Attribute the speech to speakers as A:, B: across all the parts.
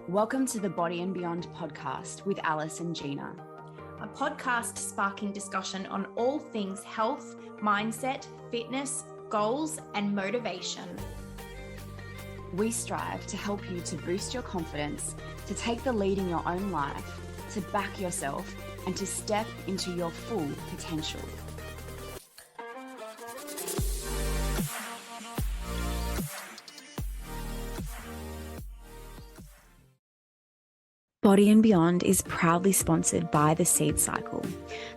A: Welcome to the Body and Beyond podcast with Alice and Gina.
B: A podcast sparking discussion on all things health, mindset, fitness, goals, and motivation.
A: We strive to help you to boost your confidence, to take the lead in your own life, to back yourself, and to step into your full potential. Body and Beyond is proudly sponsored by The Seed Cycle.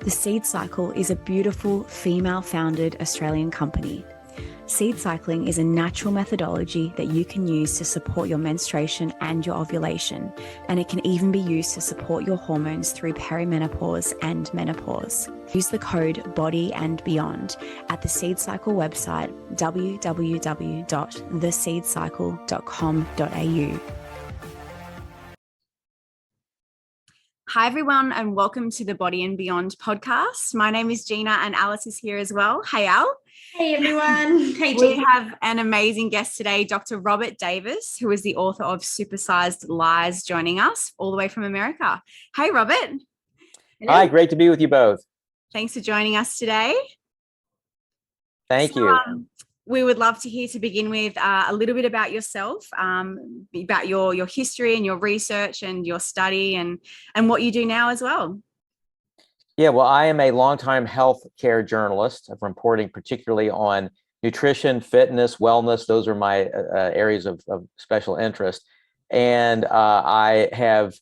A: The Seed Cycle is a beautiful female-founded Australian company. Seed cycling is a natural methodology that you can use to support your menstruation and your ovulation, and it can even be used to support your hormones through perimenopause and menopause. Use the code BODY and BEYOND at the Seed Cycle website www.theseedcycle.com.au. Hi, everyone, and welcome to the Body and Beyond podcast. My name is Gina and Alice is here as well. Hey, Al.
B: Hey, everyone. Hey,
A: We
B: Gina.
A: have an amazing guest today, Dr. Robert Davis, who is the author of Supersized Lies, joining us all the way from America. Hey, Robert.
C: Hello. Hi, great to be with you both.
A: Thanks for joining us today.
C: Thank you.
A: We would love to hear to begin with a little bit about yourself, about your history and your research and your study and what you do now as well.
C: Yeah, well, I am a longtime healthcare journalist. I'm reporting particularly on nutrition, fitness, wellness. Those are my areas of special interest. And I have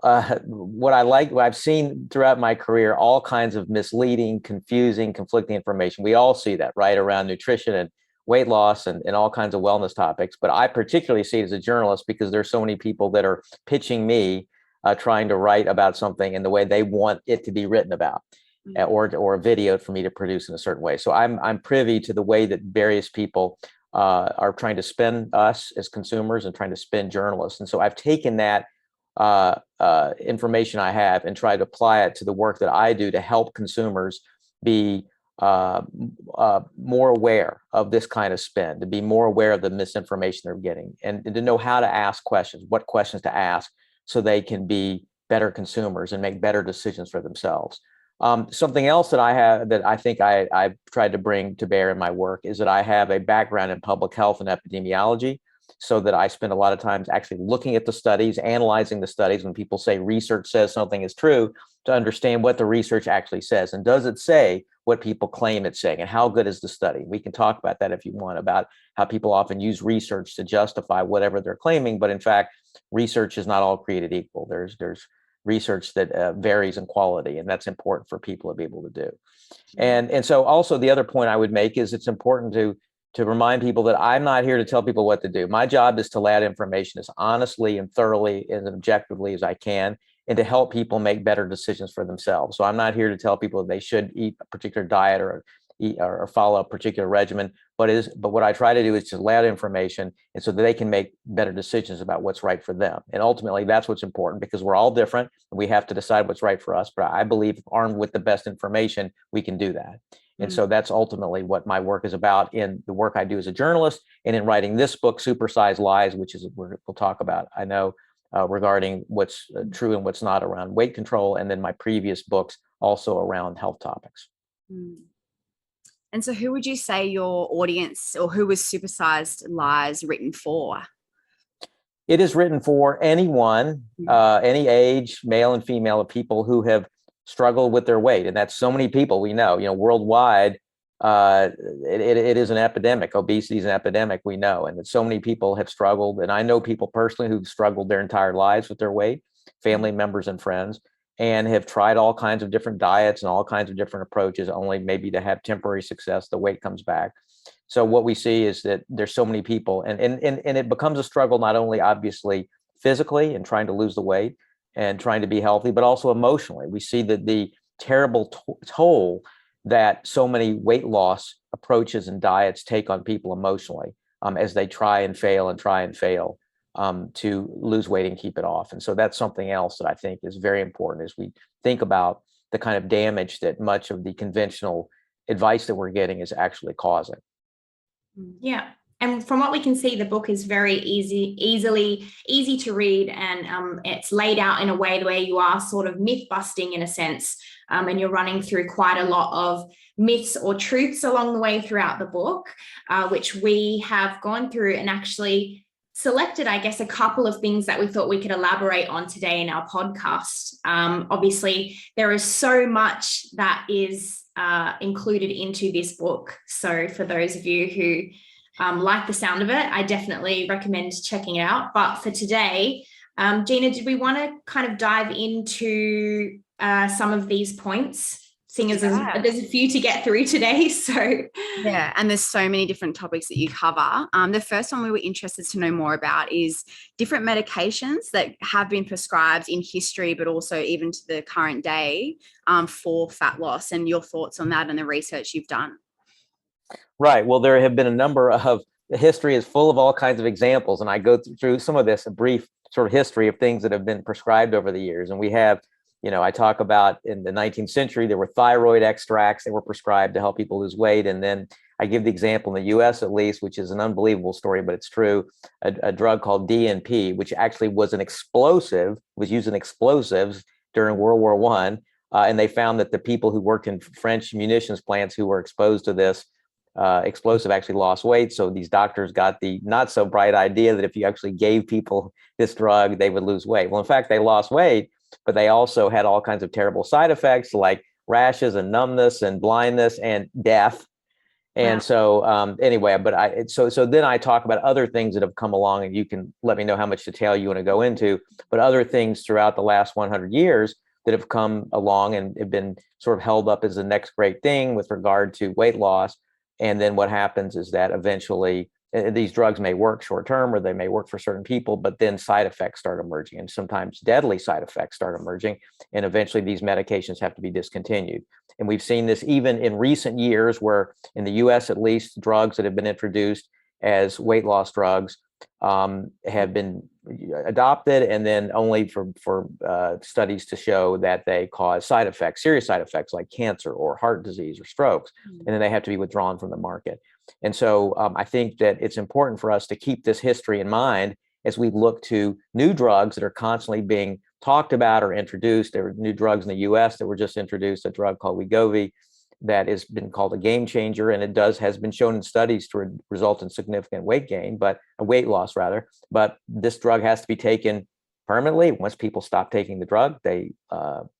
C: what I've seen throughout my career, all kinds of misleading, confusing, conflicting information. We all see that, right, around nutrition and weight loss and all kinds of wellness topics. But I particularly see it as a journalist because there's so many people that are pitching me trying to write about something in the way they want it to be written about, or videoed for me to produce in a certain way. So I'm privy to the way that various people are trying to spin us as consumers and trying to spin journalists. And so I've taken that information I have and tried to apply it to the work that I do to help consumers be more aware of this kind of spin, to be more aware of the misinformation they're getting, and to know how to ask questions, what questions to ask, so they can be better consumers and make better decisions for themselves. Something else that I have that I think I've tried to bring to bear in my work is that I have a background in public health and epidemiology, so that I spend a lot of times actually looking at the studies, analyzing the studies. When people say research says something is true, to understand what the research actually says, and does it say what people claim it's saying, and how good is the study? We can talk about that if you want, about how people often use research to justify whatever they're claiming, but in fact, research is not all created equal. There's research that varies in quality, and that's important for people to be able to do. And so also the other point I would make is it's important to remind people that I'm not here to tell people what to do. My job is to lay out information as honestly and thoroughly and objectively as I can, and to help people make better decisions for themselves. So I'm not here to tell people that they should eat a particular diet or follow a particular regimen, but what I try to do is to lay out information, and so that they can make better decisions about what's right for them. And ultimately, that's what's important, because we're all different and we have to decide what's right for us. But I believe, armed with the best information, we can do that. And so that's ultimately what my work is about in the work I do as a journalist, and in writing this book, Supersized Lies, which is we'll talk about, I know, regarding what's true and what's not around weight control, and then my previous books also around health topics.
A: And so who would you say your audience, or who was Supersized Lies written for?
C: It is written for anyone, any age, male and female, of people who have struggled with their weight. And that's so many people we know, worldwide. It is an epidemic. Obesity is an epidemic, we know, and that so many people have struggled. And I know people personally who've struggled their entire lives with their weight, family members and friends, and have tried all kinds of different diets and all kinds of different approaches, only maybe to have temporary success. The weight comes back. So what we see is that there's so many people, and it becomes a struggle, not only obviously physically and trying to lose the weight and trying to be healthy, but also emotionally. We see that the terrible toll that so many weight loss approaches and diets take on people emotionally, as they try and fail to lose weight and keep it off. And so that's something else that I think is very important as we think about the kind of damage that much of the conventional advice that we're getting is actually causing.
B: Yeah. And from what we can see, the book is very easy to read, and it's laid out in a way where you are sort of myth busting in a sense, and you're running through quite a lot of myths or truths along the way throughout the book, which we have gone through and actually selected, I guess, a couple of things that we thought we could elaborate on today in our podcast. Obviously, there is so much that is included into this book. So for those of you who like the sound of it, I definitely recommend checking it out. But for today, Gina, did we want to kind of dive into some of these points? Seeing as there's a few to get through today. So
A: yeah, and there's so many different topics that you cover. The first one we were interested to know more about is different medications that have been prescribed in history, but also even to the current day, for fat loss, and your thoughts on that and the research you've done.
C: Right. Well, there have been a number of, the history is full of all kinds of examples, and I go through some of this, a brief sort of history of things that have been prescribed over the years. And we have, I talk about in the 19th century, there were thyroid extracts that were prescribed to help people lose weight. And then I give the example in the US, at least, which is an unbelievable story, but it's true, a drug called DNP, which actually was an explosive, was used in explosives during World War I. And they found that the people who worked in French munitions plants who were exposed to this explosive actually lost weight. So these doctors got the not so bright idea that if you actually gave people this drug, they would lose weight. Well, in fact, they lost weight, but they also had all kinds of terrible side effects like rashes and numbness and blindness and death. And so anyway, but so then I talk about other things that have come along, and you can let me know how much detail you want to go into, but other things throughout the last 100 years that have come along and have been sort of held up as the next great thing with regard to weight loss. And then what happens is that eventually these drugs may work short term, or they may work for certain people, but then side effects start emerging, and sometimes deadly side effects start emerging. And eventually these medications have to be discontinued. And we've seen this even in recent years, where in the US, at least, drugs that have been introduced as weight loss drugs have been adopted, and then only for studies to show that they cause side effects, serious side effects like cancer or heart disease or strokes, and then they have to be withdrawn from the market. And so I think that it's important for us to keep this history in mind as we look to new drugs that are constantly being talked about or introduced. There are new drugs in the US that were just introduced, a drug called Wegovy that has been called a game changer, and has been shown in studies to result in significant weight gain, but a weight loss rather. But this drug has to be taken permanently. Once people stop taking the drug, they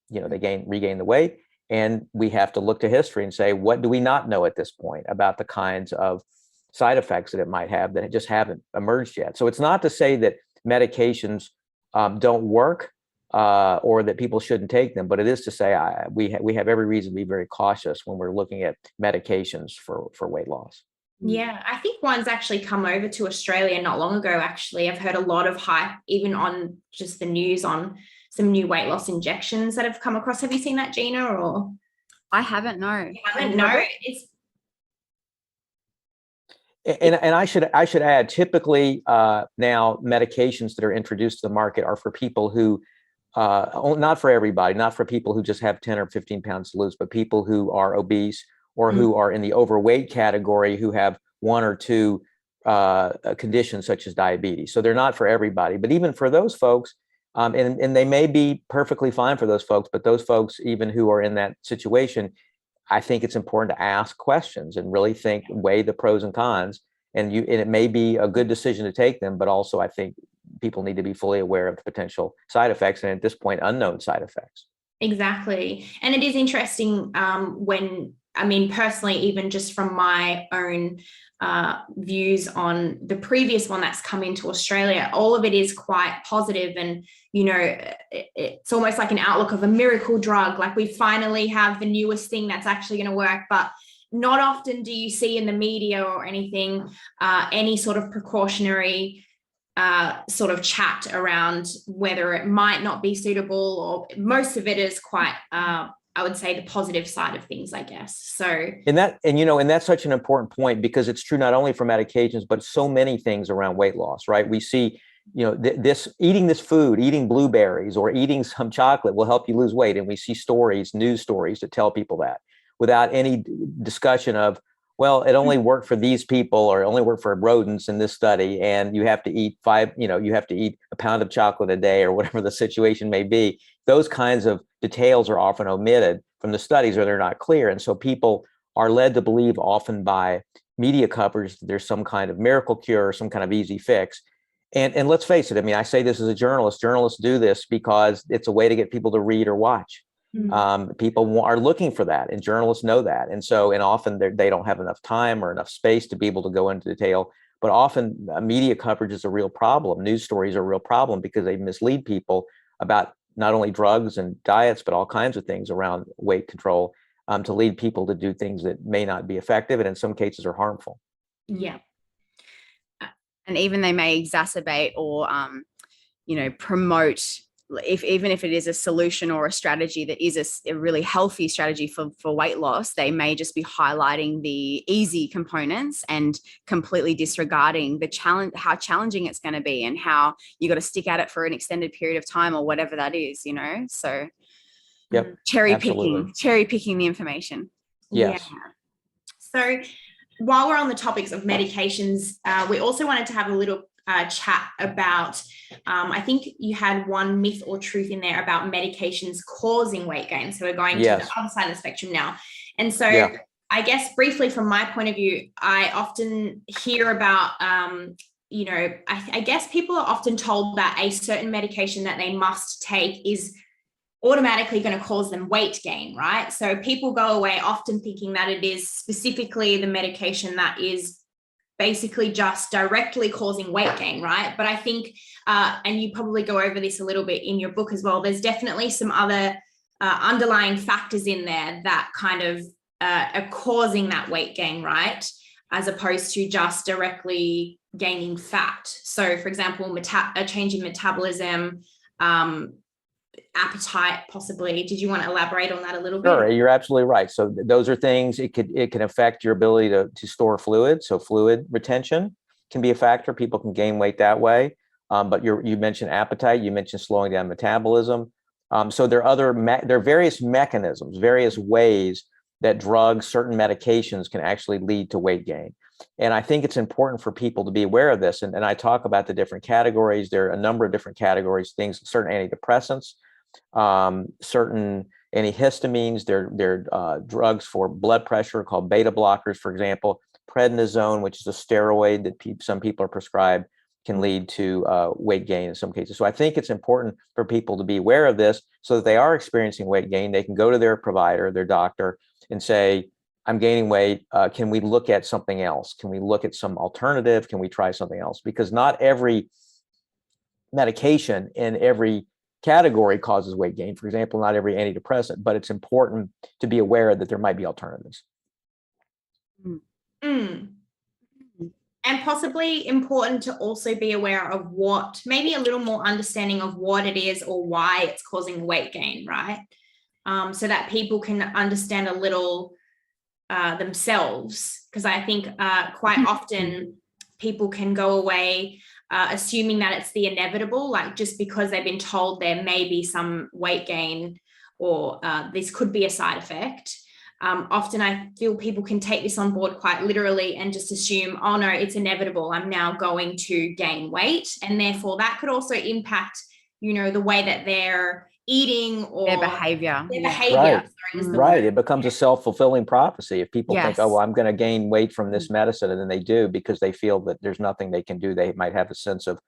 C: regain the weight. And we have to look to history and say, what do we not know at this point about the kinds of side effects that it might have that just haven't emerged yet? So it's not to say that medications don't work, or that people shouldn't take them, but it is to say we have every reason to be very cautious when we're looking at medications for weight loss.
B: Yeah, I think one's actually come over to Australia not long ago. Actually, I've heard a lot of hype, even on just the news, on some new weight loss injections that have come across. Have you seen that, Gina? Or
A: I haven't. No,
B: you haven't. No, it's.
C: And I should add, typically now medications that are introduced to the market are for people who, not for everybody, not for people who just have 10 or 15 pounds to lose, but people who are obese or who are in the overweight category, who have one or two conditions such as diabetes. So they're not for everybody, but even for those folks, and they may be perfectly fine for those folks, but those folks, even who are in that situation, I think it's important to ask questions and really weigh the pros and cons. And it may be a good decision to take them, but also I think people need to be fully aware of the potential side effects, and at this point, unknown side effects.
B: Exactly. And it is interesting personally, even just from my own views on the previous one that's come into Australia, all of it is quite positive. And, it's almost like an outlook of a miracle drug. Like, we finally have the newest thing that's actually going to work. But not often do you see in the media or anything, any sort of precautionary sort of chat around whether it might not be suitable, or most of it is quite, I would say, the positive side of things, I guess. So, and
C: that's such an important point, because it's true not only for medications, but so many things around weight loss, right? We see, eating this food, eating blueberries or eating some chocolate will help you lose weight. And we see news stories that tell people that, without any discussion of well, it only worked for these people, or it only worked for rodents in this study, and you have to eat you have to eat a pound of chocolate a day, or whatever the situation may be. Those kinds of details are often omitted from the studies, or they're not clear. And so people are led to believe, often by media coverage, that there's some kind of miracle cure or some kind of easy fix. And let's face it, I mean, I say this as a journalist. Journalists do this because it's a way to get people to read or watch. People are looking for that, and journalists know that. And so, and often they don't have enough time or enough space to be able to go into detail. But often media coverage is a real problem. News stories are a real problem because they mislead people about not only drugs and diets, but all kinds of things around weight control, to lead people to do things that may not be effective and in some cases are harmful.
B: Yeah.
D: And even they may exacerbate or, promote, even if it is a solution or a strategy that is a really healthy strategy for weight loss, they may just be highlighting the easy components and completely disregarding the challenge, how challenging it's going to be, and how you got to stick at it for an extended period of time, or whatever that is, so
C: Yep.
D: cherry
C: Absolutely.
D: picking the information.
C: Yes.
B: Yeah. So while we're on the topics of medications, we also wanted to have a little chat about, I think you had one myth or truth in there about medications causing weight gain. So we're going to the other side of the spectrum now. And so I guess briefly from my point of view, I often hear about, I guess people are often told that a certain medication that they must take is automatically going to cause them weight gain, right? So people go away often thinking that it is specifically the medication that is basically just directly causing weight gain, right? But I think, and you probably go over this a little bit in your book as well, there's definitely some other underlying factors in there that kind of are causing that weight gain, right? As opposed to just directly gaining fat. So for example, a change in metabolism, appetite, possibly. Did you want to elaborate on that a little bit?
C: Sure, you're absolutely right. So those are things. It can affect your ability to store fluid. So fluid retention can be a factor. People can gain weight that way. But you mentioned appetite. You mentioned slowing down metabolism. So there are various mechanisms, various ways that drugs, certain medications can actually lead to weight gain. And I think it's important for people to be aware of this. And I talk about the different categories. There are a number of different categories, certain antidepressants, certain antihistamines. They're drugs for blood pressure called beta blockers, for example. Prednisone, which is a steroid that some people are prescribed, can lead to weight gain in some cases. So I think it's important for people to be aware of this so that they are experiencing weight gain. They can go to their provider, their doctor, and say, I'm gaining weight. Can we look at something else? Can we look at some alternative? Can we try something else? Because not every medication in every category causes weight gain. For example, not every antidepressant, but it's important to be aware that there might be alternatives.
B: And possibly important to also be aware of maybe a little more understanding of what it is or why it's causing weight gain, right? So that people can understand a little themselves. Because I think quite often people can go away assuming that it's the inevitable, like just because they've been told there may be some weight gain or this could be a side effect. Often I feel people can take this on board quite literally and just assume, oh no, it's inevitable, I'm now going to gain weight. And therefore that could also impact, the way that they're eating or
D: their behavior.
C: Right. It becomes a self-fulfilling prophecy. If people think, oh, well, I'm going to gain weight from this medicine, and then they do because they feel that there's nothing they can do. They might have a sense of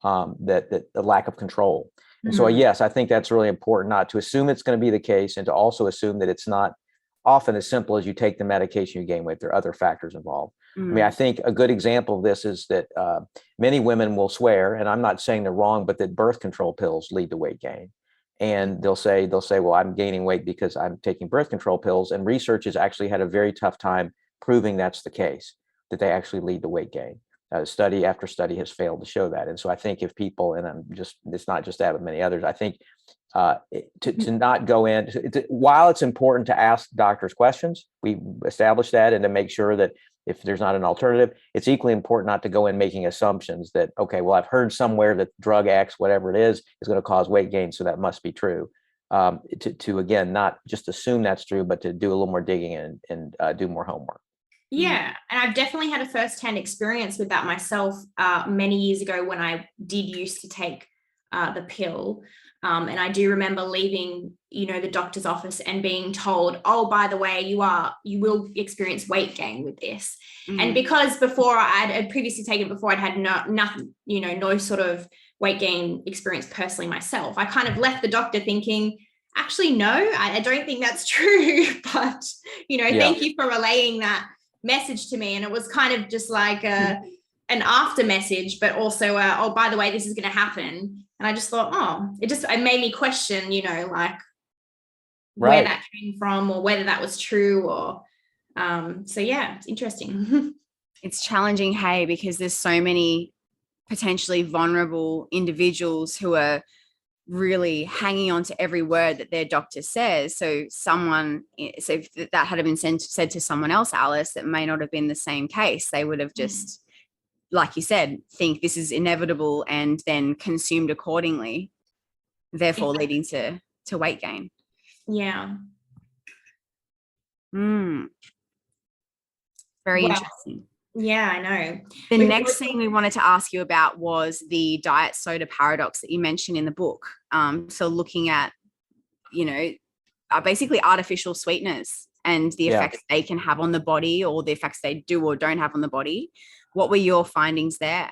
C: that the lack of control. And so, yes, I think that's really important, not to assume it's going to be the case, and to also assume that it's not often as simple as you take the medication, you gain weight. There are other factors involved. I mean, I think a good example of this is that many women will swear, and I'm not saying they're wrong, but that birth control pills lead to weight gain. And they'll say, well, I'm gaining weight because I'm taking birth control pills. And research has actually had a very tough time proving that's the case, that they actually lead to weight gain. Study after study has failed to show that. And so I think if people, and it's not just that, but many others, I think to not go in, while it's important to ask doctors questions, we established that, and to make sure that if there's not an alternative, it's equally important not to go in making assumptions that, okay, well, I've heard somewhere that drug X, whatever it is going to cause weight gain, so that must be true. To again, not just assume that's true, but to do a little more digging and do more homework.
B: Yeah, and I've definitely had a first-hand experience with that myself many years ago when I did used to take the pill. And I do remember leaving, the doctor's office and being told, oh, by the way, you will experience weight gain with this. And because before I'd previously taken it before, I'd had nothing, no sort of weight gain experience personally myself. I kind of left the doctor thinking, actually, no, I don't think that's true. But, thank you for relaying that message to me. And it was kind of just like an after message, but also oh, by the way, this is going to happen. And I just thought, it made me question, where that came from or whether that was true or so yeah, it's interesting.
D: It's challenging, hey, because there's so many potentially vulnerable individuals who are really hanging on to every word that their doctor says. So if that had been said to someone else, Alice, that may not have been the same case. They would have just, like you said, think this is inevitable and then consumed accordingly, therefore leading to weight gain.
B: Yeah.
D: Very interesting.
B: Yeah, I know.
D: The next thing we wanted to ask you about was the diet soda paradox that you mentioned in the book. So looking at, basically artificial sweeteners and the effects they can have on the body or the effects they do or don't have on the body. What were your findings there?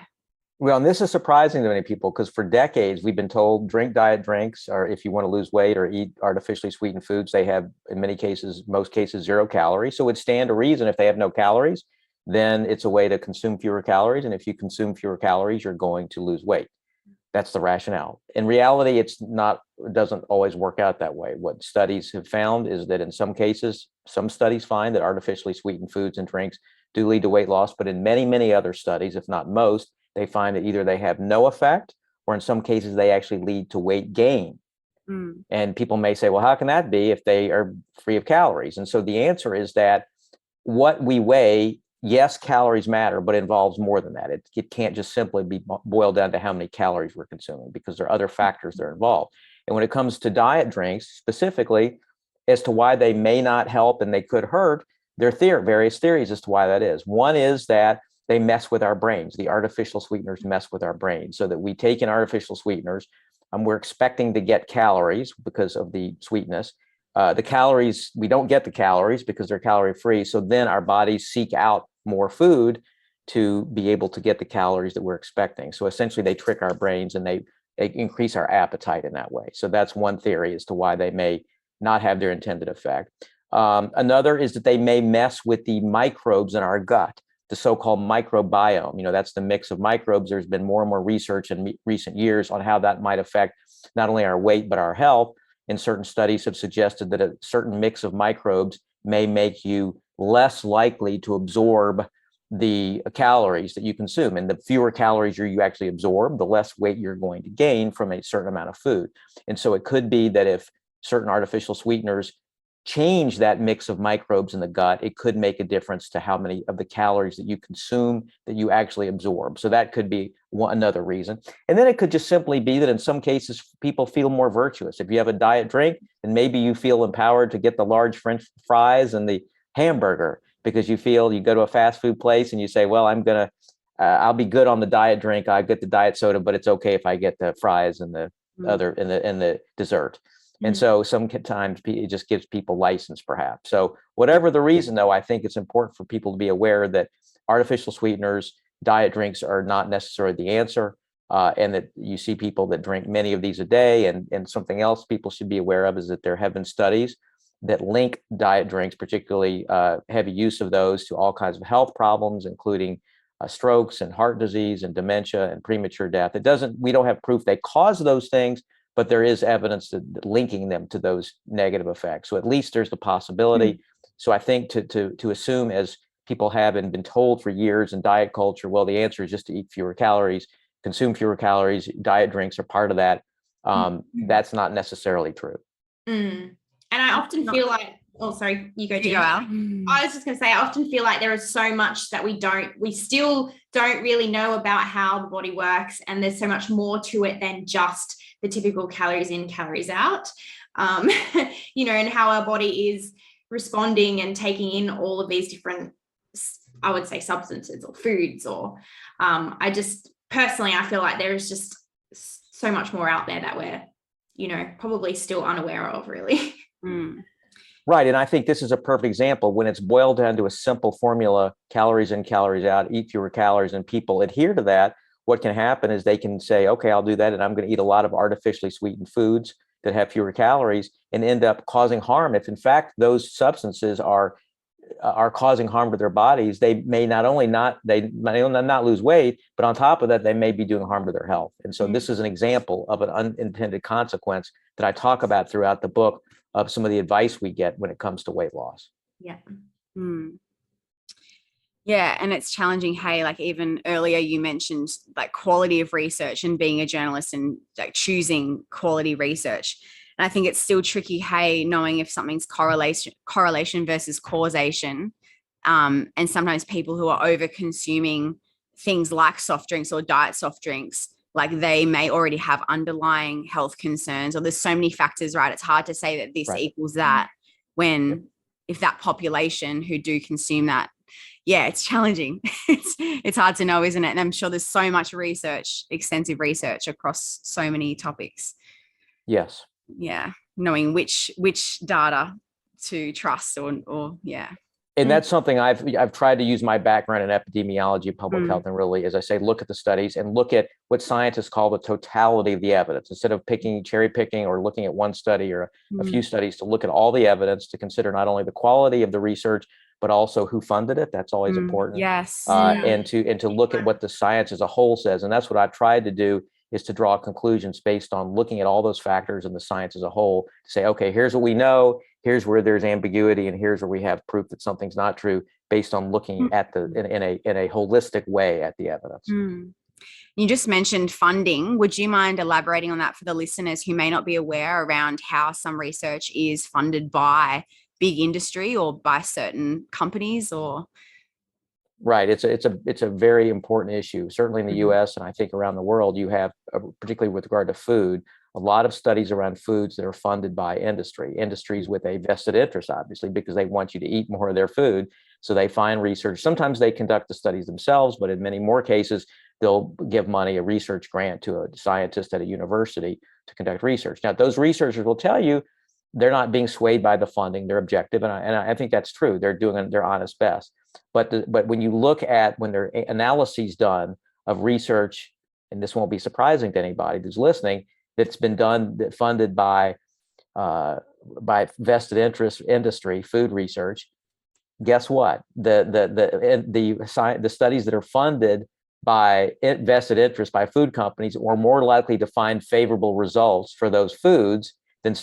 C: Well, and this is surprising to many people because for decades we've been told drink diet drinks, or if you want to lose weight or eat artificially sweetened foods, they have in most cases 0 calories. So it would stand to reason if they have no calories, then it's a way to consume fewer calories. And if you consume fewer calories, you're going to lose weight. That's the rationale. In reality, it doesn't always work out that way. What studies have found is that in some cases, some studies find that artificially sweetened foods and drinks do lead to weight loss, but in many, many other studies, if not most, they find that either they have no effect or in some cases they actually lead to weight gain. And people may say, well, how can that be if they are free of calories? And so the answer is that what we weigh, yes, calories matter, but it involves more than that. It can't just simply be boiled down to how many calories we're consuming because there are other factors that are involved. And when it comes to diet drinks specifically, as to why they may not help and they could hurt, there are various theories as to why that is. One is that they mess with our brains. The artificial sweeteners mess with our brains so that we take in artificial sweeteners. We're expecting to get calories because of the sweetness. The calories, we don't get the calories because they're calorie free. So then our bodies seek out more food to be able to get the calories that we're expecting. So essentially they trick our brains and they increase our appetite in that way. So that's one theory as to why they may not have their intended effect. Another is that they may mess with the microbes in our gut, the so-called microbiome. That's the mix of microbes. There's been more and more research in recent years on how that might affect not only our weight, but our health. And certain studies have suggested that a certain mix of microbes may make you less likely to absorb the calories that you consume. And the fewer calories you actually absorb, the less weight you're going to gain from a certain amount of food. And so it could be that if certain artificial sweeteners change that mix of microbes in the gut, it could make a difference to how many of the calories that you consume that you actually absorb. So that could be another reason. And then it could just simply be that in some cases, people feel more virtuous. If you have a diet drink, then maybe you feel empowered to get the large French fries and the hamburger because you go to a fast food place and you say, well, I'll be good on the diet drink. I get the diet soda, but it's okay if I get the fries and the other and the dessert. And so sometimes it just gives people license, perhaps. So whatever the reason, though, I think it's important for people to be aware that artificial sweeteners, diet drinks are not necessarily the answer, and that you see people that drink many of these a day. And something else people should be aware of is that there have been studies that link diet drinks, particularly heavy use of those, to all kinds of health problems, including strokes and heart disease and dementia and premature death. We don't have proof they cause those things, but there is evidence that linking them to those negative effects. So at least there's the possibility. So I think to assume, as people have been told for years in diet culture, well, the answer is just to eat fewer calories, consume fewer calories, diet drinks are part of that. That's not necessarily true.
B: And I often feel like, oh, sorry, you go,
D: Al.
B: I was just going to say, I often feel like there is so much that we still don't really know about how the body works. And there's so much more to it than just the typical calories in, calories out, and how our body is responding and taking in all of these different I would say substances or foods, or I just personally, I feel like there is just so much more out there that we're, probably still unaware of, really.
C: Right. And I think this is a perfect example when it's boiled down to a simple formula: calories in, calories out, eat fewer calories, and people adhere to that. What can happen is they can say, okay, I'll do that, and I'm going to eat a lot of artificially sweetened foods that have fewer calories, and end up causing harm. If in fact those substances are causing harm to their bodies, they may not not lose weight, but on top of that, they may be doing harm to their health. And so this is an example of an unintended consequence that I talk about throughout the book of some of the advice we get when it comes to weight loss.
B: Yeah.
D: Yeah, and it's challenging. Hey, like even earlier you mentioned like quality of research and being a journalist and like choosing quality research. And I think it's still tricky, hey, knowing if something's correlation versus causation. And sometimes people who are over consuming things like soft drinks or diet soft drinks, like they may already have underlying health concerns, or there's so many factors, right? It's hard to say that this equals that when if that population who do consume that, yeah, it's challenging. It's hard to know, isn't it? And I'm sure there's so much research, extensive research across so many topics.
C: Yes.
D: Yeah, knowing which data to trust or yeah.
C: And that's something I've tried to use my background in epidemiology, public health, and really, as I say, look at the studies and look at what scientists call the totality of the evidence, instead of cherry picking or looking at one study or a few studies, to look at all the evidence, to consider not only the quality of the research, but also who funded it. That's always important.
D: Yes.
C: And to look at what the science as a whole says. And that's what I've tried to do, is to draw conclusions based on looking at all those factors and the science as a whole, to say, okay, here's what we know, here's where there's ambiguity, and here's where we have proof that something's not true, based on looking at in a holistic way at the evidence.
D: You just mentioned funding. Would you mind elaborating on that for the listeners who may not be aware around how some research is funded by big industry or by certain companies? Or
C: Right. It's a very important issue. Certainly in the U.S. and I think around the world, you have, particularly with regard to food, a lot of studies around foods that are funded by industries with a vested interest, obviously, because they want you to eat more of their food. So they find research. Sometimes they conduct the studies themselves, but in many more cases, they'll give money, a research grant, to a scientist at a university to conduct research. Now, those researchers will tell you they're not being swayed by the funding. They're objective. And I think that's true. They're doing their honest best. But when you look at when there are analyses done of research, and this won't be surprising to anybody who's listening, that's been done, that funded by vested interest industry, food research. Guess what? The studies that are funded by vested interest by food companies are more likely to find favorable results for those foods than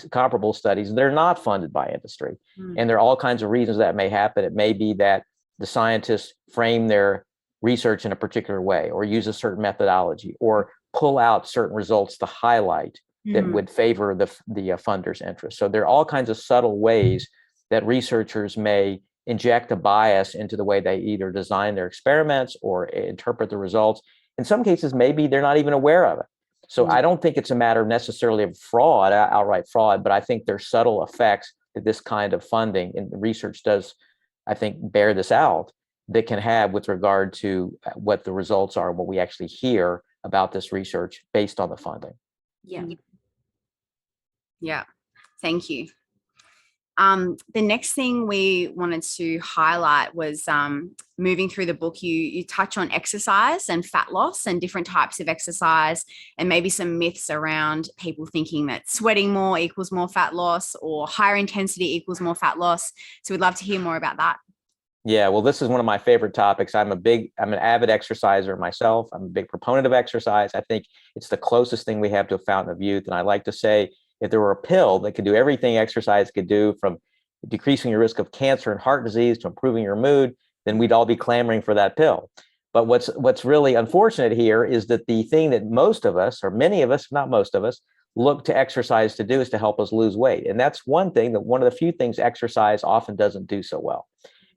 C: comparable studies that are not funded by industry. And there are all kinds of reasons that may happen. It may be that the scientists frame their research in a particular way, or use a certain methodology, or pull out certain results to highlight that would favor the funder's interest. So there are all kinds of subtle ways that researchers may inject a bias into the way they either design their experiments or interpret the results. In some cases, maybe they're not even aware of it. So I don't think it's a matter necessarily of fraud, outright fraud, but I think there's subtle effects that this kind of funding, and research does, I think, bear this out, that can have with regard to what the results are and what we actually hear about this research based on the funding.
D: Yeah. Thank you. The next thing we wanted to highlight was moving through the book, you touch on exercise and fat loss and different types of exercise, and maybe some myths around people thinking that sweating more equals more fat loss, or higher intensity equals more fat loss. So we'd love to hear more about that.
C: Yeah, well, this is one of my favorite topics. I'm an avid exerciser myself. I'm a big proponent of exercise. I think it's the closest thing we have to a fountain of youth. And I like to say, if there were a pill that could do everything exercise could do, from decreasing your risk of cancer and heart disease to improving your mood, then we'd all be clamoring for that pill. But what's really unfortunate here is that the thing that most of us, or many of us, not most of us, look to exercise to do is to help us lose weight. And that's one of the few things exercise often doesn't do so well.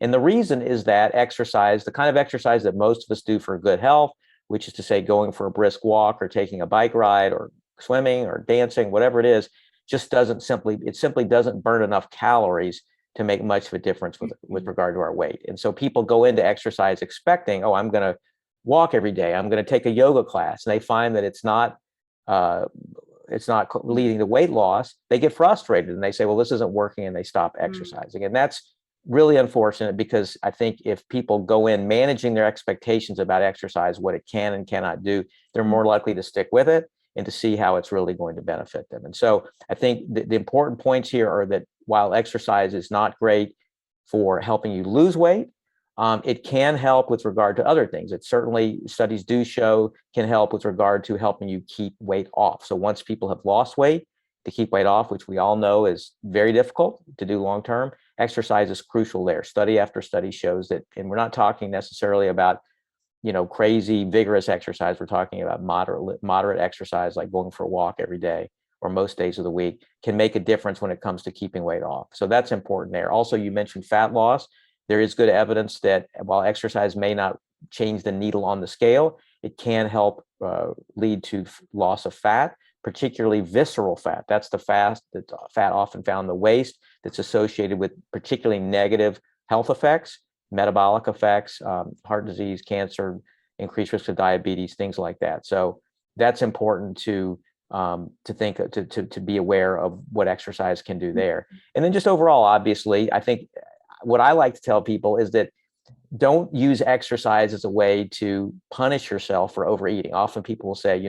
C: And the reason is that exercise, the kind of exercise that most of us do for good health, which is to say going for a brisk walk or taking a bike ride or swimming or dancing, whatever it is, simply doesn't burn enough calories to make much of a difference with regard to our weight. And so people go into exercise expecting, oh, I'm going to walk every day, I'm going to take a yoga class, and they find that it's not leading to weight loss. They get frustrated and they say, well, this isn't working, and they stop exercising. And that's really unfortunate, because I think if people go in managing their expectations about exercise, what it can and cannot do, they're more likely to stick with it and to see how it's really going to benefit them. And so I think the important points here are that while exercise is not great for helping you lose weight, it can help with regard to other things. It certainly, studies do show, can help with regard to helping you keep weight off. So once people have lost weight, to keep weight off, which we all know is very difficult to do long term, exercise is crucial there. Study after study shows that, and we're not talking necessarily about, crazy vigorous exercise. We're talking about moderate exercise, like going for a walk every day or most days of the week, can make a difference when it comes to keeping weight off. So that's important there. Also, you mentioned fat loss. There is good evidence that while exercise may not change the needle on the scale, it can help lead to loss of fat, particularly visceral fat. That's the fat often found in the waist, that's associated with particularly negative health effects, metabolic effects, heart disease, cancer, increased risk of diabetes, things like that. So that's important to think, to be aware of what exercise can do there. And then just overall, obviously, I think what I like to tell people is that don't use exercise as a way to punish yourself for overeating. Often people will say,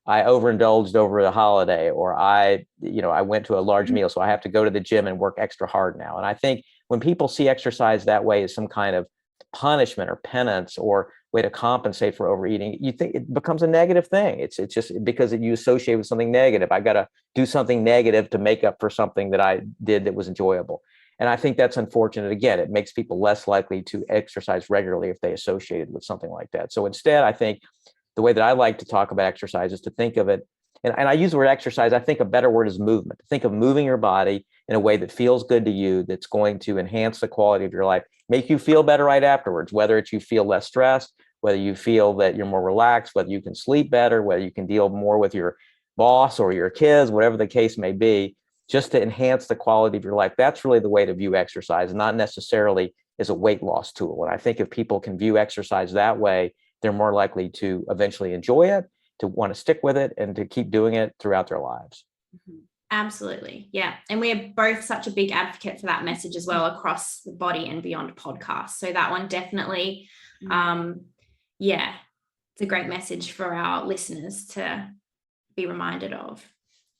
C: I overindulged over the holiday, or I went to a large meal, so I have to go to the gym and work extra hard now. And I think when people see exercise that way as some kind of punishment or penance or way to compensate for overeating, you think it becomes a negative thing. It's just because you associate with something negative. I got to do something negative to make up for something that I did that was enjoyable. And I think that's unfortunate. Again, it makes people less likely to exercise regularly if they associate it with something like that. So instead, I think the way that I like to talk about exercise is to think of it, and I use the word exercise, I think a better word is movement. Think of moving your body in a way that feels good to you, that's going to enhance the quality of your life, make you feel better right afterwards, whether it's you feel less stressed, whether you feel that you're more relaxed, whether you can sleep better, whether you can deal more with your boss or your kids, whatever the case may be, just to enhance the quality of your life. That's really the way to view exercise, not necessarily as a weight loss tool. And I think if people can view exercise that way, they're more likely to eventually enjoy it, to want to stick with it, and to keep doing it throughout their lives.
B: Absolutely. Yeah. And we're both such a big advocate for that message as well across the Body and Beyond podcast. So that one definitely, it's a great message for our listeners to be reminded of.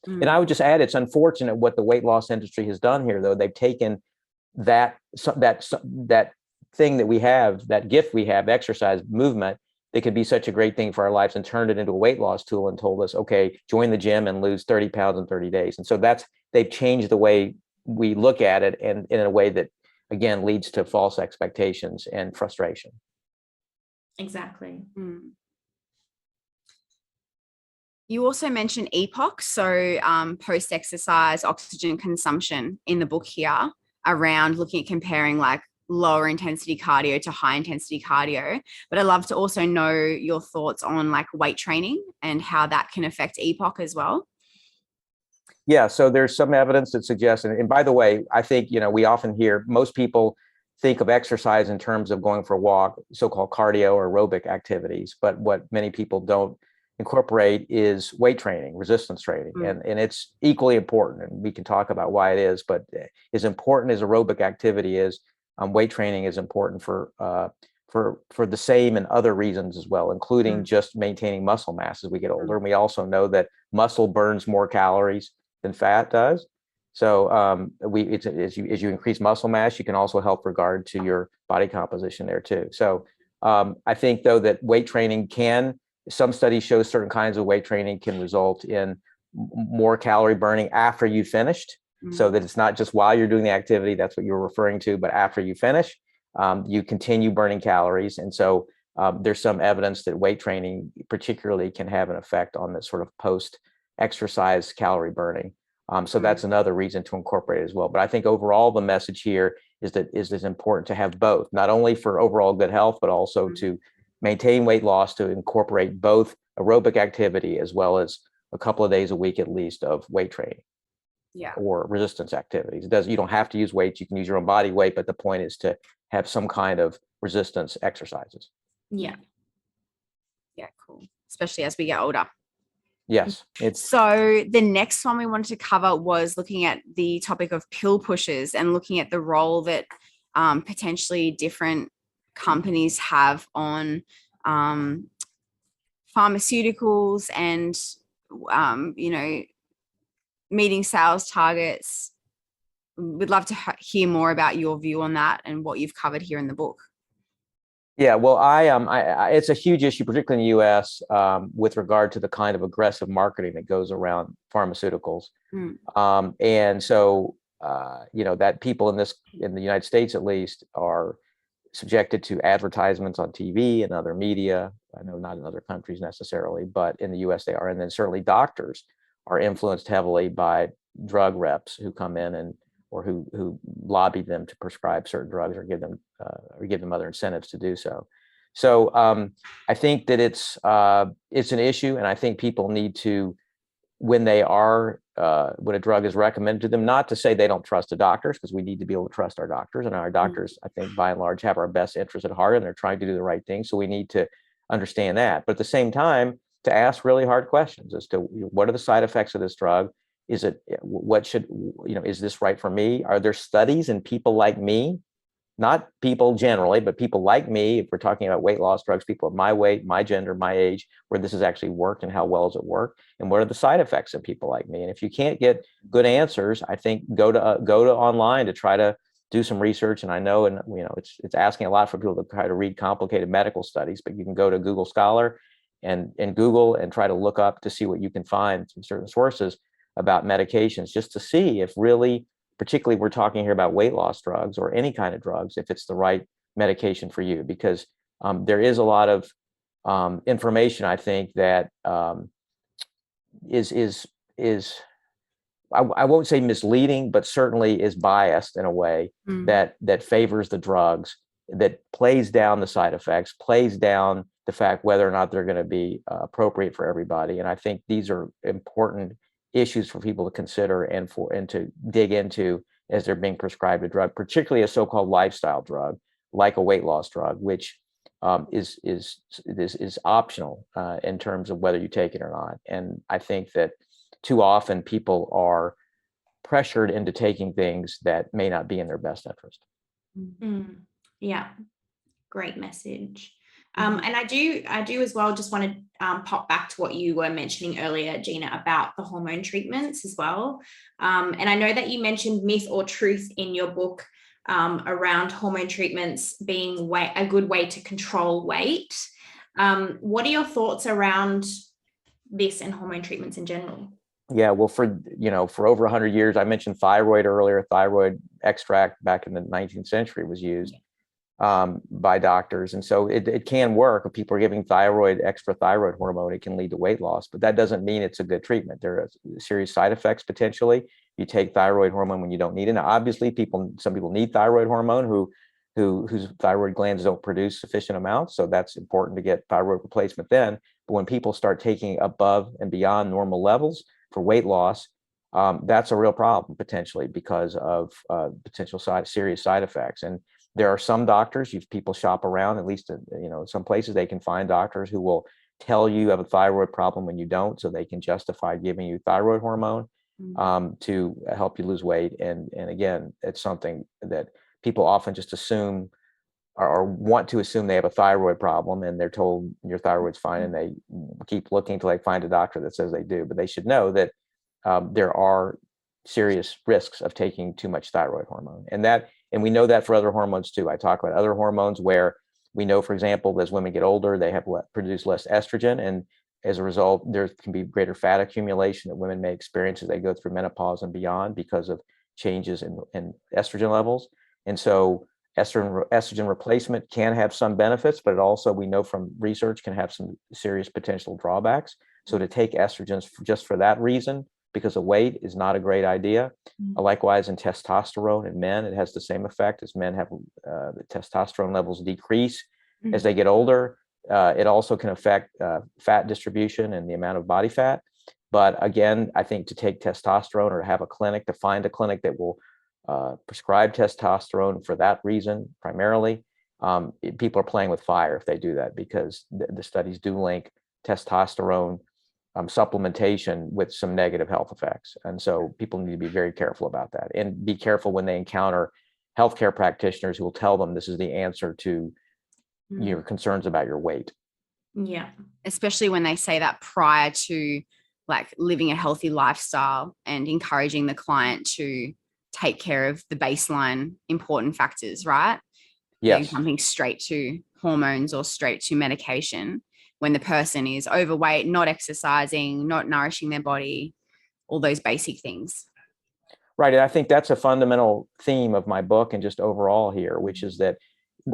C: And I would just add, it's unfortunate what the weight loss industry has done here, though. They've taken that thing that we have, that gift we have, exercise, movement, that could be such a great thing for our lives, and turned it into a weight loss tool and told us, okay, join the gym and lose 30 pounds in 30 days. And so they've changed the way we look at it, and in a way that, again, leads to false expectations and frustration.
B: Exactly.
D: You also mentioned EPOC, so post-exercise oxygen consumption in the book here, around looking at comparing like lower intensity cardio to high intensity cardio. But I'd love to also know your thoughts on like weight training and how that can affect EPOC as well.
C: Yeah, so there's some evidence that suggests, and by the way, I think, we often hear, most people think of exercise in terms of going for a walk, so-called cardio or aerobic activities. But what many people don't incorporate is weight training, resistance training, and it's equally important. And we can talk about why it is, but as important as aerobic activity is, weight training is important for the same and other reasons as well, including just maintaining muscle mass as we get older. And we also know that muscle burns more calories than fat does. So as you increase muscle mass, you can also help regard to your body composition there too. So I think, though, that weight training some studies show certain kinds of weight training can result in more calorie burning after you finished. So that it's not just while you're doing the activity, that's what you're referring to, but after you finish, you continue burning calories. And so there's some evidence that weight training particularly can have an effect on the sort of post-exercise calorie burning. So that's another reason to incorporate it as well. But I think overall, the message here is that it's important to have both, not only for overall good health, but also to maintain weight loss, to incorporate both aerobic activity as well as a couple of days a week at least of weight training. or resistance activities. You don't have to use weights. You can use your own body weight, but the point is to have some kind of resistance exercises.
B: Yeah.
D: Yeah, cool. Especially as we get older.
C: Yes.
D: So the next one we wanted to cover was looking at the topic of pill pushers and looking at the role that potentially different companies have on pharmaceuticals and, meeting sales targets. We'd love to hear more about your view on that and what you've covered here in the book.
C: Yeah, well, it's a huge issue, particularly in the U.S., with regard to the kind of aggressive marketing that goes around pharmaceuticals. And so, that people in the United States, at least, are subjected to advertisements on TV and other media. I know not in other countries necessarily, but in the U.S. they are. And then certainly doctors are influenced heavily by drug reps who come in or who lobby them to prescribe certain drugs or give them other incentives to do so. So I think that it's an issue, and I think people need to, when a drug is recommended to them, not to say they don't trust the doctors, because we need to be able to trust our doctors, and our doctors, I think, by and large, have our best interests at heart, and they're trying to do the right thing. So we need to understand that, but at the same time, to ask really hard questions as to what are the side effects of this drug. Is this right for me? Are there studies in people like me, not people generally, but people like me, if we're talking about weight loss drugs, people of my weight, my gender, my age, where this has actually worked, and how well does it work? And what are the side effects of people like me? And if you can't get good answers, I think go to online to try to do some research. And I know, and it's asking a lot for people to try to read complicated medical studies, but you can go to Google Scholar and Google and try to look up to see what you can find from certain sources about medications, just to see if really, particularly we're talking here about weight loss drugs or any kind of drugs, if it's the right medication for you, because there is a lot of information, I think, that is I won't say misleading, but certainly is biased in a way that favors the drugs, that plays down the side effects, plays down the fact whether or not they're going to be appropriate for everybody. And I think these are important issues for people to consider and to dig into as they're being prescribed a drug, particularly a so-called lifestyle drug like a weight loss drug, which is optional in terms of whether you take it or not. And I think that too often people are pressured into taking things that may not be in their best interest.
B: Yeah, great message. And I do as well just want to pop back to what you were mentioning earlier, Gina, about the hormone treatments as well. And I know that you mentioned myth or truth in your book around hormone treatments being a good way to control weight. What are your thoughts around this and hormone treatments in general?
C: Yeah, well, for over 100 years, I mentioned thyroid earlier. Thyroid extract back in the 19th century was used by doctors. And so it can work. If people are giving extra thyroid hormone, it can lead to weight loss, but that doesn't mean it's a good treatment. There are serious side effects potentially. You take thyroid hormone when you don't need it. Now, obviously, some people need thyroid hormone whose thyroid glands don't produce sufficient amounts. So that's important to get thyroid replacement then. But when people start taking above and beyond normal levels for weight loss, that's a real problem potentially because of potential serious side effects. And there are some doctors, people shop around, at least in some places they can find doctors who will tell you have a thyroid problem when you don't, so they can justify giving you thyroid hormone to help you lose weight. And again, it's something that people often just assume or want to assume they have a thyroid problem, and they're told your thyroid's fine, and they keep looking until they find a doctor that says they do. But they should know that there are serious risks of taking too much thyroid hormone, and we know that for other hormones too. I talk about other hormones where we know, for example, as women get older, they have produce less estrogen, and as a result, there can be greater fat accumulation that women may experience as they go through menopause and beyond because of changes in estrogen levels. And so estrogen replacement can have some benefits, but it also, we know from research, can have some serious potential drawbacks. So to take estrogens just for that reason, because of weight, is not a great idea. Likewise, in testosterone in men, it has the same effect. As men have the testosterone levels decrease as they get older. It also can affect fat distribution and the amount of body fat. But again, I think to take testosterone or have a clinic, to find a clinic that will prescribe testosterone for that reason primarily, people are playing with fire if they do that, because the studies do link testosterone supplementation with some negative health effects. And so people need to be very careful about that, and be careful when they encounter healthcare practitioners who will tell them this is the answer to your concerns about your weight.
B: Yeah.
D: Especially when they say that prior to like living a healthy lifestyle and encouraging the client to take care of the baseline important factors, right?
C: Yes.
D: They're jumping straight to hormones or straight to medication when the person is overweight, not exercising, not nourishing their body, all those basic things.
C: Right. And I think that's a fundamental theme of my book and just overall here, which is that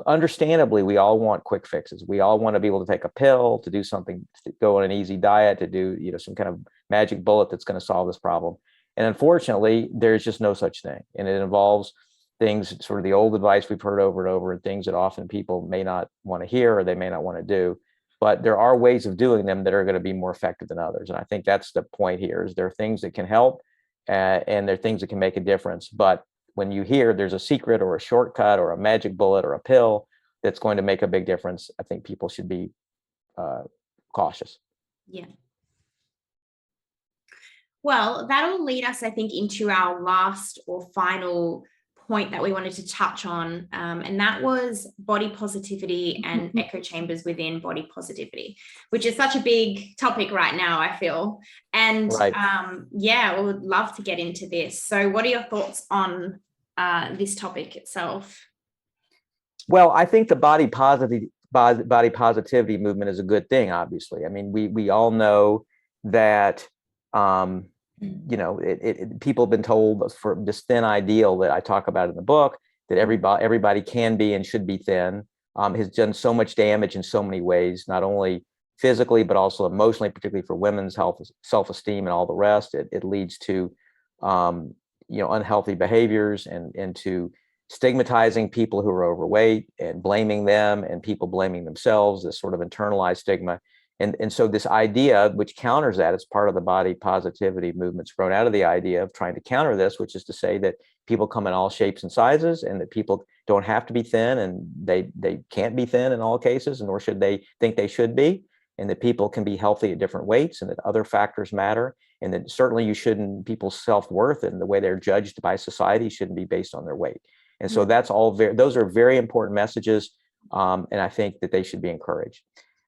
C: understandably, we all want quick fixes. We all want to be able to take a pill, to do something, to go on an easy diet, to do, some kind of magic bullet that's going to solve this problem. And unfortunately, there's just no such thing. And it involves things, sort of the old advice we've heard over and over, and things that often people may not want to hear or they may not want to do. But there are ways of doing them that are going to be more effective than others. And I think that's the point here, is there are things that can help and there are things that can make a difference. But when you hear there's a secret or a shortcut or a magic bullet or a pill that's going to make a big difference, I think people should be cautious.
B: Yeah. Well, that'll lead us, I think, into our last or final point that we wanted to touch on, and that was body positivity and echo chambers within body positivity, which is such a big topic right now, I feel. And
C: Right.
B: We would love to get into this. So what are your thoughts on this topic itself?
C: Well, I think the body positivity movement is a good thing, obviously. I mean, we all know that people have been told for this thin ideal that I talk about in the book, that everybody can be and should be thin, has done so much damage in so many ways, not only physically, but also emotionally, particularly for women's health, self-esteem, and all the rest. It leads to, unhealthy behaviors and to stigmatizing people who are overweight and blaming them, and people blaming themselves, this sort of internalized stigma. And so this idea, which counters that, it's part of the body positivity movement's grown out of the idea of trying to counter this, which is to say that people come in all shapes and sizes, and that people don't have to be thin, and they can't be thin in all cases, nor should they think they should be, and that people can be healthy at different weights, and that other factors matter, and that certainly people's self-worth and the way they're judged by society shouldn't be based on their weight. And so that's all those are very important messages, and I think that they should be encouraged.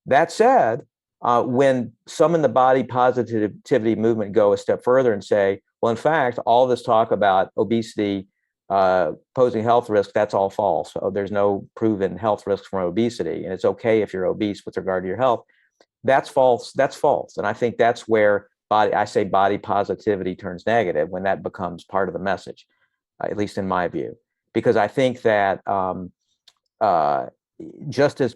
C: That said, when some in the body positivity movement go a step further and say, well, in fact, all this talk about obesity posing health risk, that's all false. So there's no proven health risk from obesity, and it's okay if you're obese with regard to your health. That's false. That's false. And I think that's where body positivity turns negative, when that becomes part of the message, at least in my view. Because I think that just as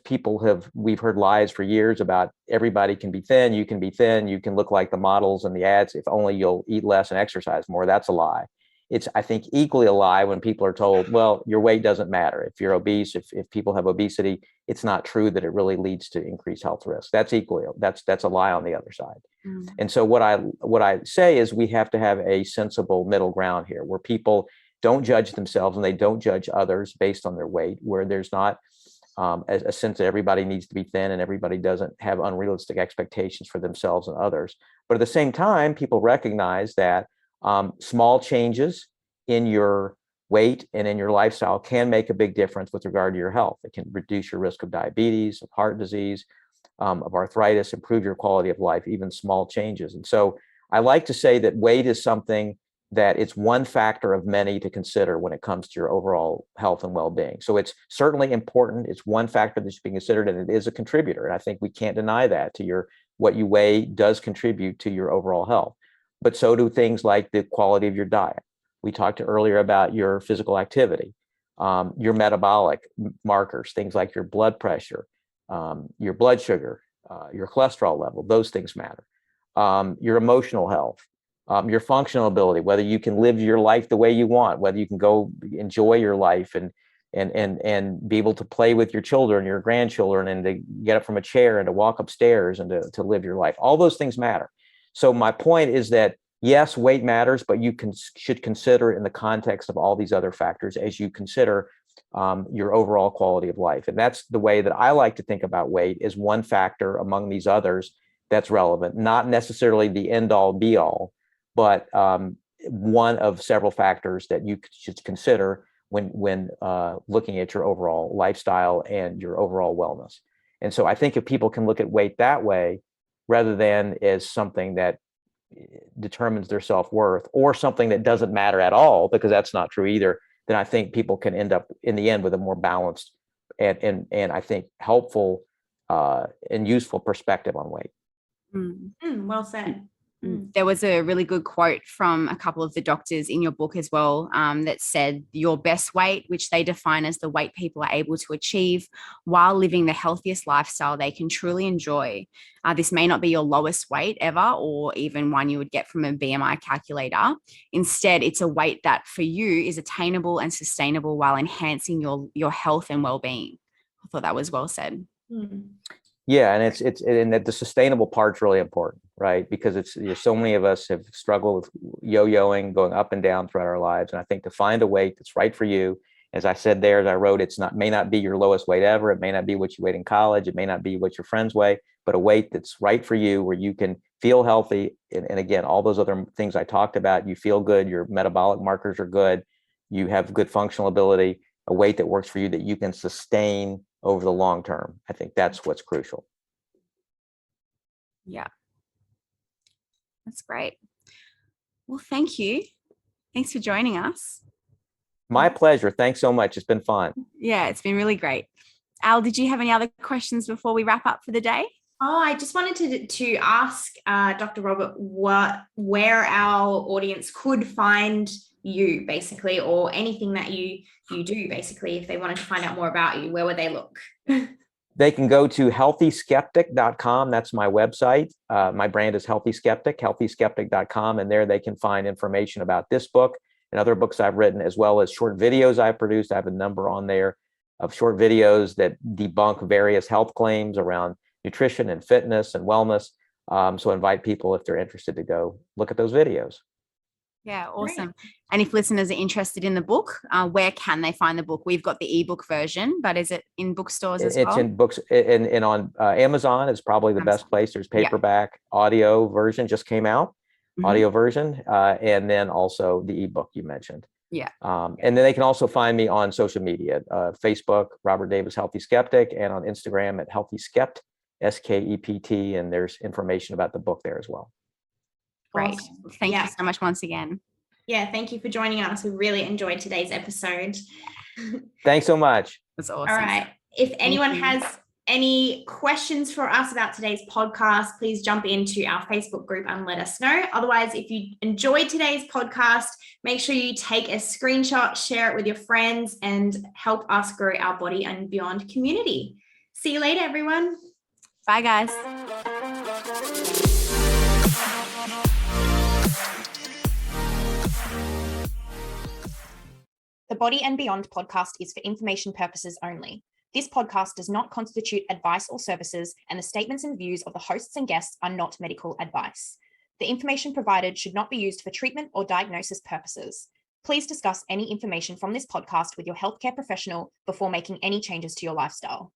C: we've heard lies for years about everybody can be thin, you can look like the models and the ads if only you'll eat less and exercise more. That's a lie. It's, I think, equally a lie when people are told, well, your weight doesn't matter. If you're obese, if people have obesity, it's not true that it really leads to increased health risk. That's a lie on the other side. And so what I say is we have to have a sensible middle ground here, where people don't judge themselves and they don't judge others based on their weight, where there's not a sense that everybody needs to be thin and everybody doesn't have unrealistic expectations for themselves and others. But at the same time, people recognize that small changes in your weight and in your lifestyle can make a big difference with regard to your health. It can reduce your risk of diabetes, of heart disease, of arthritis, improve your quality of life, even small changes. And so I like to say that weight is something that it's one factor of many to consider when it comes to your overall health and well-being. So it's certainly important. It's one factor that should be considered, and it is a contributor. And I think we can't deny that what you weigh does contribute to your overall health. But so do things like the quality of your diet. We talked earlier about your physical activity, your metabolic markers, things like your blood pressure, your blood sugar, your cholesterol level. Those things matter. Your emotional health. Your functional ability, whether you can live your life the way you want, whether you can go enjoy your life and be able to play with your children, your grandchildren, and to get up from a chair and to walk upstairs and to live your life. All those things matter. So my point is that, yes, weight matters, but you should consider it in the context of all these other factors as you consider your overall quality of life. And that's the way that I like to think about weight, is one factor among these others that's relevant, not necessarily the end all be all, but one of several factors that you should consider when looking at your overall lifestyle and your overall wellness. And so I think if people can look at weight that way, rather than as something that determines their self-worth or something that doesn't matter at all, because that's not true either, then I think people can end up in the end with a more balanced and I think helpful and useful perspective on weight.
B: Well said.
D: There was a really good quote from a couple of the doctors in your book as well, that said your best weight, which they define as the weight people are able to achieve while living the healthiest lifestyle they can truly enjoy. This may not be your lowest weight ever, or even one you would get from a BMI calculator. Instead, it's a weight that for you is attainable and sustainable while enhancing your health and well-being. I thought that was well said.
C: Yeah, and it's and that the sustainable part's really important, right? Because so many of us have struggled with yo-yoing, going up and down throughout our lives. And I think to find a weight that's right for you, as I said there, as I wrote, may not be your lowest weight ever. It may not be what you weighed in college. It may not be what your friends weigh, but a weight that's right for you, where you can feel healthy. And again, all those other things I talked about, you feel good, your metabolic markers are good, you have good functional ability, a weight that works for you, that you can sustain over the long term. I think that's what's crucial.
D: Yeah. That's great. Well, thank you. Thanks for joining us.
C: My pleasure. Thanks so much. It's been fun.
D: Yeah, it's been really great. Al, did you have any other questions before we wrap up for the day?
B: Oh, I just wanted to ask Dr. Robert where our audience could find you, basically, or anything that you do, basically. If they wanted to find out more about you, where would they look?
C: They can go to healthyskeptic.com. That's my website. My brand is Healthy Skeptic, healthyskeptic.com. And there they can find information about this book and other books I've written, as well as short videos I've produced. I have a number on there of short videos that debunk various health claims around nutrition and fitness and wellness. So I invite people, if they're interested, to go look at those videos.
D: Yeah, awesome. Great. And if listeners are interested in the book, where can they find the book? We've got the ebook version, but is it in bookstores as well?
C: It's in books, and on Amazon is probably the best place. There's paperback, audio version just came out, audio version, and then also the ebook you mentioned.
D: Yeah.
C: And then they can also find me on social media, Facebook, Robert Davis Healthy Skeptic, and on Instagram at Healthy Skept, SKEPT, and there's information about the book there as well.
D: Great. Awesome. Thank you so much once again.
B: Yeah, thank you for joining us. We really enjoyed today's episode.
C: Thanks so much.
D: That's awesome.
B: All right. If anyone has any questions for us about today's podcast, please jump into our Facebook group and let us know. Otherwise, if you enjoyed today's podcast, make sure you take a screenshot, share it with your friends, and help us grow our Body and Beyond community. See you later, everyone.
D: Bye, guys.
B: The Body and Beyond podcast is for information purposes only. This podcast does not constitute advice or services, and the statements and views of the hosts and guests are not medical advice. The information provided should not be used for treatment or diagnosis purposes. Please discuss any information from this podcast with your healthcare professional before making any changes to your lifestyle.